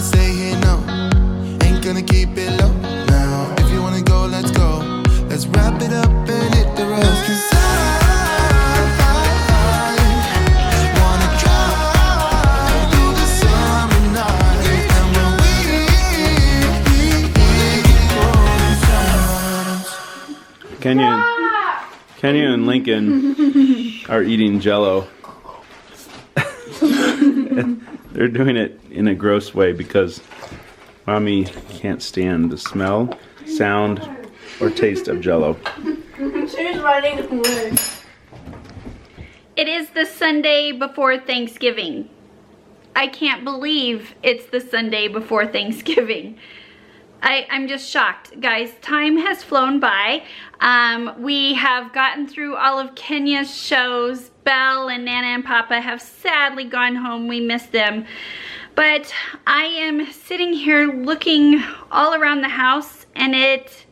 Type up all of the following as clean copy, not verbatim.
stay here, no. Ain't gonna keep it low now. If you wanna go, let's go. Let's wrap it up and hit the road. 'Cause I wanna drive through the summer night. And when we Kenya and Lincoln are eating Jell-O. They're doing it in a gross way because Mommy can't stand the smell, sound, or taste of Jell-O. She's running away. It is the Sunday before Thanksgiving. I can't believe it's the Sunday before Thanksgiving. I'm just shocked, guys. Time has flown by. We have gotten through all of Kenya's shows. Belle and Nana and Papa have sadly gone home. We miss them. But I am sitting here looking all around the house, and it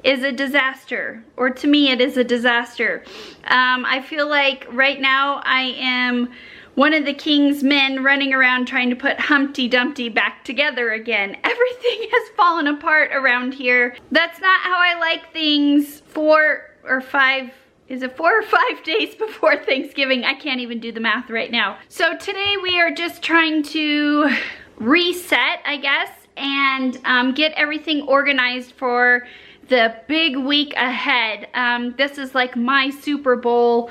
is a disaster. Or to me, it is a disaster. I feel like right now I am one of the king's men running around trying to put Humpty Dumpty back together again. Everything has fallen apart around here. That's not how I like things 4 or 5, is it 4 or 5 days before Thanksgiving? I can't even do the math right now. So today we are just trying to reset, I guess, and get everything organized for the big week ahead. This is like my Super Bowl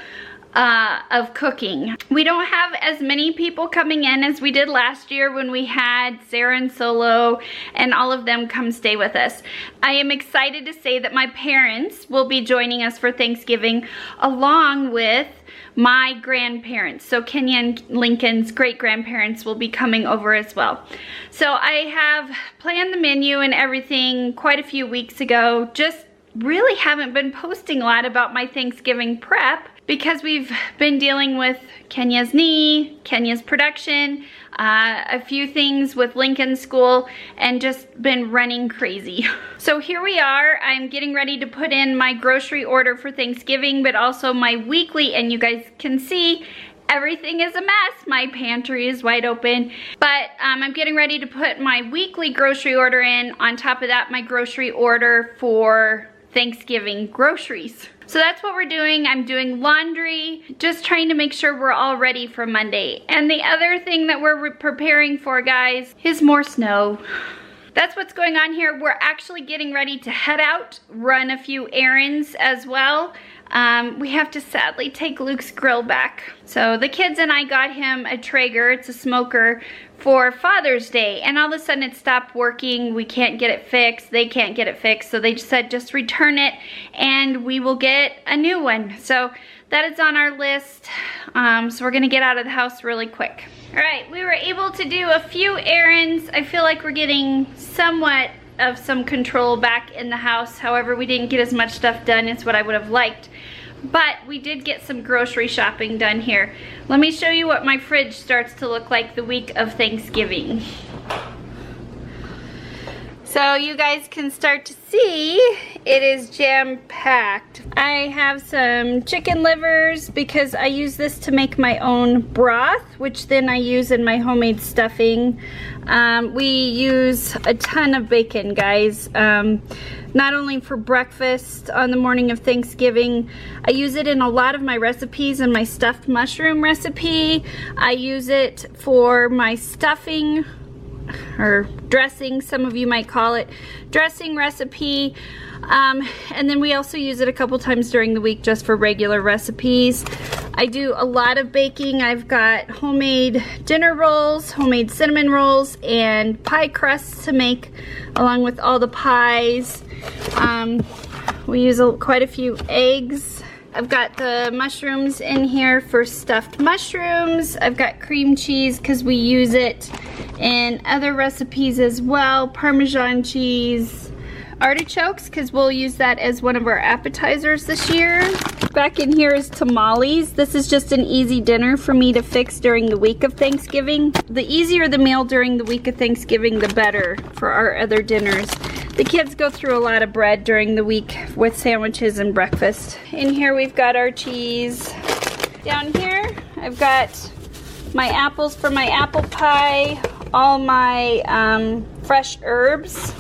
of cooking. We don't have as many people coming in as we did last year when we had Sarah and Solo and all of them come stay with us. I am excited to say that my parents will be joining us for Thanksgiving along with my grandparents. So Kenya and Lincoln's great-grandparents will be coming over as well. So I have planned the menu and everything quite a few weeks ago. Just really haven't been posting a lot about my Thanksgiving prep because we've been dealing with Kenya's knee, Kenya's production, a few things with Lincoln's school, and just been running crazy. So here we are. I'm getting ready to put in my grocery order for Thanksgiving, but also my weekly, and you guys can see everything is a mess. My pantry is wide open, but I'm getting ready to put my weekly grocery order in. On top of that, my grocery order for Thanksgiving groceries. So that's what we're doing. I'm doing laundry, just trying to make sure we're all ready for Monday. And the other thing that we're preparing for, guys, is more snow. That's what's going on here. We're actually getting ready to head out, run a few errands as well. We have to sadly take Luke's grill back. So the kids and I got him a Traeger, it's a smoker, for Father's Day, and all of a sudden it stopped working. We can't get it fixed, they can't get it fixed, so they just said just return it and we will get a new one. So that is on our list. So we're gonna get out of the house really quick. All right, we were able to do a few errands. I feel like we're getting somewhat of some control back in the house. However, we didn't get as much stuff done as what I would have liked. But we did get some grocery shopping done here. Let me show you what my fridge starts to look like the week of Thanksgiving. So you guys can start to see it is jam-packed. I have some chicken livers because I use this to make my own broth, which then I use in my homemade stuffing. We use a ton of bacon, guys. Not only for breakfast on the morning of Thanksgiving, I use it in a lot of my recipes. In my stuffed mushroom recipe, I use it for my stuffing, or dressing, some of you might call it, dressing recipe. And then we also use it a couple times during the week just for regular recipes. I do a lot of baking. I've got homemade dinner rolls, homemade cinnamon rolls, and pie crusts to make along with all the pies. We use quite a few eggs. I've got the mushrooms in here for stuffed mushrooms. I've got cream cheese because we use it in other recipes as well. Parmesan cheese. Artichokes because we'll use that as one of our appetizers this year. Back in here is tamales. This is just an easy dinner for me to fix during the week of Thanksgiving. The easier the meal during the week of Thanksgiving, the better for our other dinners. The kids go through a lot of bread during the week with sandwiches and breakfast. In here we've got our cheese. Down here I've got my apples for my apple pie, all my fresh herbs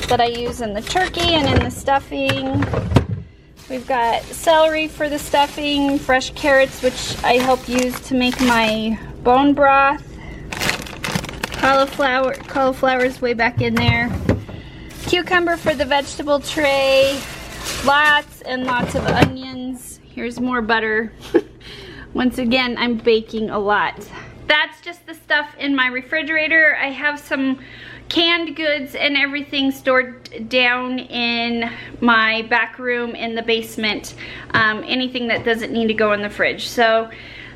that I use in the turkey and in the stuffing. We've got celery for the stuffing, fresh carrots, which I help use to make my bone broth. Cauliflower's way back in there. Cucumber for the vegetable tray. Lots and lots of onions. Here's more butter. Once again, I'm baking a lot. That's just the stuff in my refrigerator. I have some canned goods and everything stored down in my back room in the basement. Anything that doesn't need to go in the fridge. So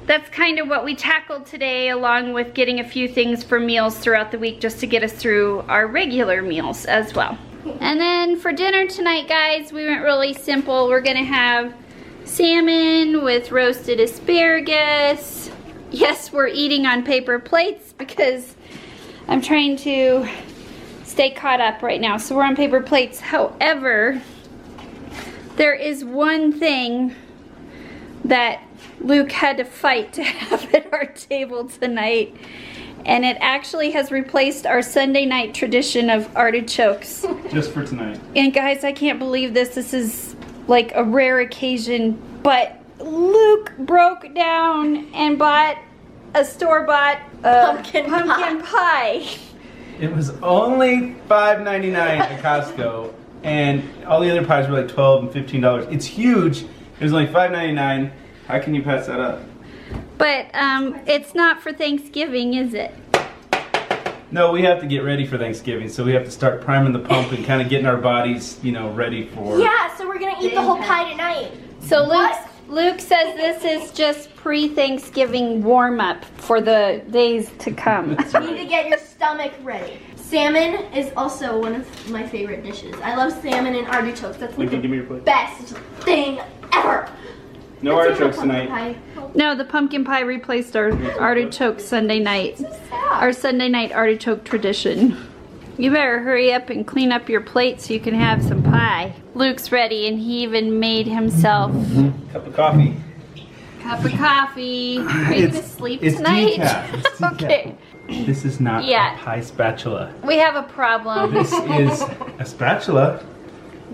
that's kind of what we tackled today, along with getting a few things for meals throughout the week just to get us through our regular meals as well. And then for dinner tonight, guys, we went really simple. We're gonna have salmon with roasted asparagus. Yes, we're eating on paper plates because I'm trying to stay caught up right now. So we're on paper plates. However, there is one thing that Luke had to fight to have at our table tonight, and it actually has replaced our Sunday night tradition of artichokes. Just for tonight. And guys, I can't believe this. This is like a rare occasion, but Luke broke down and bought a store-bought pumpkin pie. It was only $5.99 at Costco, and all the other pies were like $12 and $15. It's huge. It was only $5.99. How can you pass that up? But it's not for Thanksgiving, is it? No, we have to get ready for Thanksgiving, so we have to start priming the pump and kind of getting our bodies, you know, ready for... Yeah, so we're gonna eat the whole pie tonight. So Luke says this is just pre-Thanksgiving warm-up for the days to come. You need to get your stomach ready. Salmon is also one of my favorite dishes. I love salmon and artichokes. That's like Give me your plate. the best thing ever. No artichokes tonight. No, the pumpkin pie replaced our artichoke Sunday night. Our Sunday night artichoke tradition. You better hurry up and clean up your plate so you can have some pie. Luke's ready, and he even made himself Cup of coffee. cup of coffee. Are you gonna sleep tonight? Decaf. It's decaf. Okay. This is not Yeah. a pie spatula. We have a problem. This is a spatula,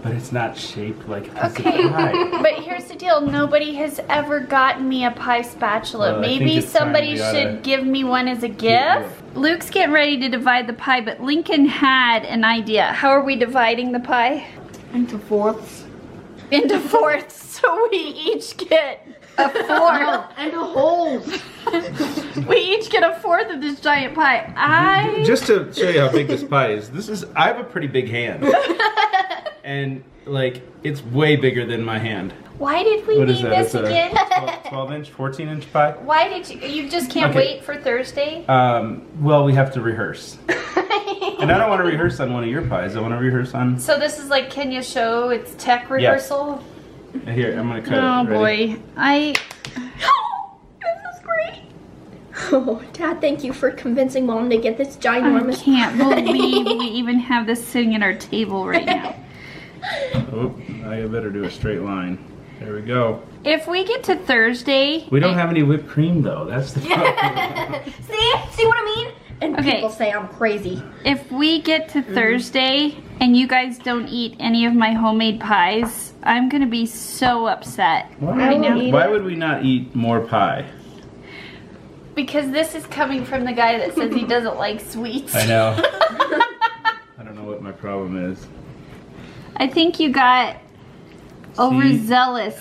but it's not shaped like a piece Okay, of pie. but here's the deal. Nobody has ever gotten me a pie spatula. Well, I think Maybe it's time somebody we oughta should give me one as a gift. Yeah. Luke's getting ready to divide the pie, but Lincoln had an idea. How are we dividing the pie? Into fourths. Into fourths, so we each get a fourth. Into holes. We each get a fourth of this giant pie. Just to show you how big this pie is, I have a pretty big hand. And like, it's way bigger than my hand. Why did we What is need that? this It's again? a 12 inch, 14 inch pie? Why did you just can't Okay. wait for Thursday? Well, we have to rehearse. And I don't want to rehearse on one of your pies. I want to rehearse on... So this is like Kenya show, it's tech rehearsal? Here, I'm going to cut Oh it. Ready? boy, this is great. Oh, Dad, thank you for convincing Mom to get this I ginormous can't believe we even have this sitting at our table right now. Oh, I better do a straight line. There we go. If we get to Thursday, We don't have any whipped cream, though. That's the problem. See what I mean? And Okay. people say I'm crazy. if we get to Thursday and you guys don't eat any of my homemade pies, I'm gonna be so upset. Why would we not eat more pie? Because this is coming from the guy that says he doesn't like sweets. I know. I don't know what my problem is. I think you got overzealous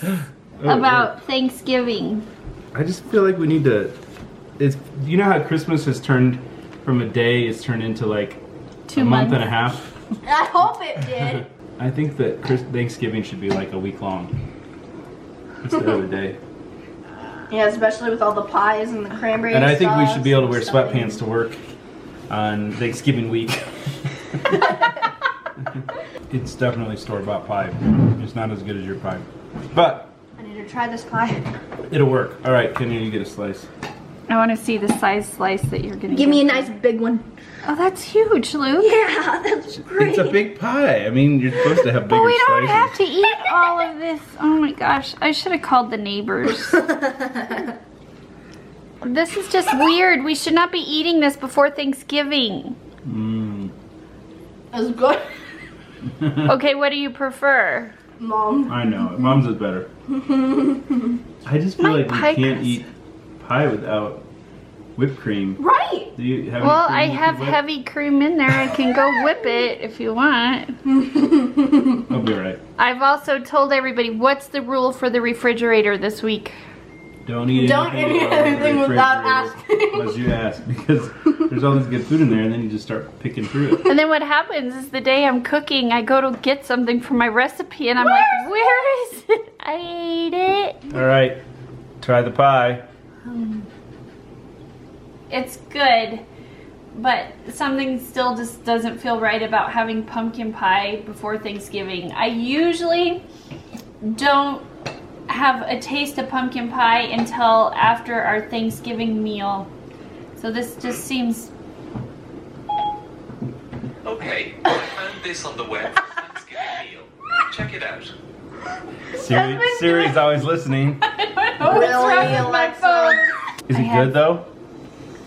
Oh, about Thanksgiving. I just feel like we need to... you know how Christmas has turned from a day, it's turned into like 2 a month months. and a half? I hope it did. I think that Thanksgiving should be like a week long instead of a day. Yeah, especially with all the pies and the cranberry And I think we sauce should be able to and wear stuffing. sweatpants to work on Thanksgiving week. It's definitely store-bought pie. It's not as good as your pie. But I need to try this pie. it'll work. All right, Kenya, you get a slice. I want to see the size slice that you're gonna Give me a get. nice big one. Oh, that's huge, Luke. Yeah, that's great. It's a big pie. I mean, you're supposed to have bigger But we don't slices. have to eat all of this. Oh my gosh, I should have called the neighbors. This is just weird. We should not be eating this before Thanksgiving. That's good. Okay, what do you prefer? Mom. I know. Mom's is better. I just feel My like pie you can't crust. eat pie without whipped cream. Right. Do you have Well, any I cream you have can whip? heavy cream in there. I can go whip it if you want. I'll be alright. I've also told everybody, what's the rule for the refrigerator this week? Don't eat Don't anything, eat out of the anything without refrigerator asking. unless you ask, because there's all this good food in there, and then you just start picking through it. And then what happens is the day I'm cooking, I go to get something for my recipe and I'm like, where is it? I ate it. All right, try the pie. It's good, but something still just doesn't feel right about having pumpkin pie before Thanksgiving. I usually don't have a taste of pumpkin pie until after our Thanksgiving meal. So this just seems... Okay, I found this on the web for Thanksgiving meal. Check it out. Siri's always listening. I don't know what's wrong with my phone. Is I it have- good though?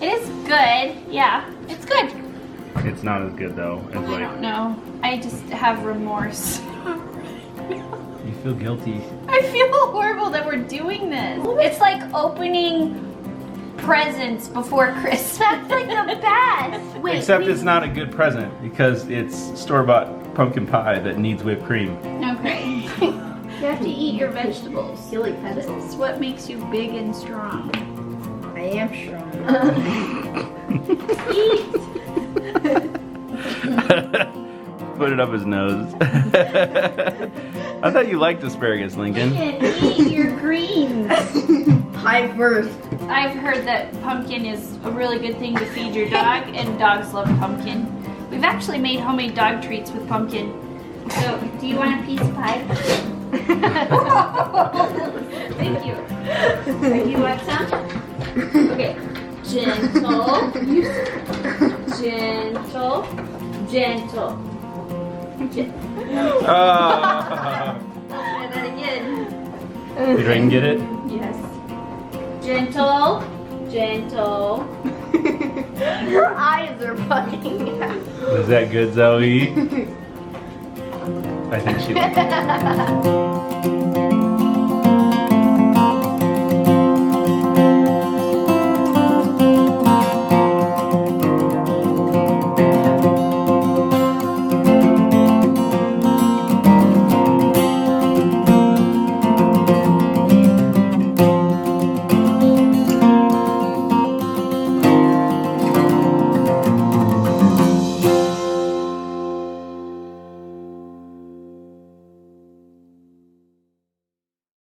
It is good, yeah, it's good. It's not as good though. As I don't know, I just have remorse. you feel guilty. I feel horrible that we're doing this. It's like opening presents before Christmas. That's like the best. Wait. Except it's not a good present because it's store-bought pumpkin pie that needs whipped cream. Okay. You have to eat your vegetables. You like vegetables? It's what makes you big and strong. I am strong. Eat! Put it up his nose. I thought you liked asparagus, Lincoln. And eat your greens. Pie first. I've heard that pumpkin is a really good thing to feed your dog, and dogs love pumpkin. We've actually made homemade dog treats with pumpkin. So, do you want a piece of pie? Thank you. You want some? Okay. Gentle. Gentle. Gentle. Oh. Try that again. Did Rain get it? Yes. Gentle. Gentle. Your eyes are fucking out. Was that good, Zoe? I think she liked it.